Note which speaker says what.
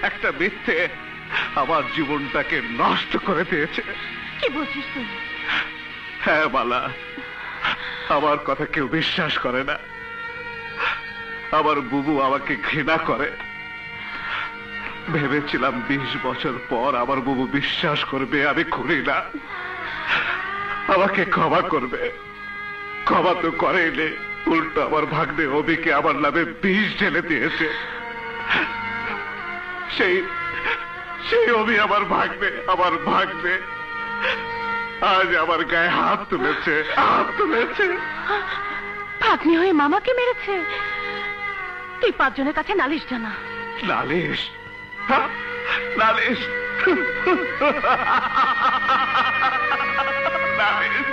Speaker 1: একটা মিথ্যে আমার জীবনটাকে নষ্ট করে দিয়েছে।
Speaker 2: কি বলছিস তুই?
Speaker 1: হ্যাঁ মালা, আমার কথা কেউ বিশ্বাস করে না। আমার বুবু আমাকে ঘৃণা করে। ভেবেছিলাম 20 বছর পর আমার বুবু বিশ্বাস করবে আমি খুনি না, আমাকে ক্ষমা করবে। ক্ষমা তো করেনি, উল্টো আমার ভাগ্নে অবিকে আমার নামে বিষ ঢেলে দিয়েছে। সেই সেই অবি আমার ভাগ্নে আজ আমার গায়ে হাত তুলেছে।
Speaker 2: ভাগ্নি হয়ে মামাকে মেরেছে? তুই 5 জনের কাছে নালিশ জানা।
Speaker 1: নালিশ? হ্যাঁ, নালিশ? নালিশ?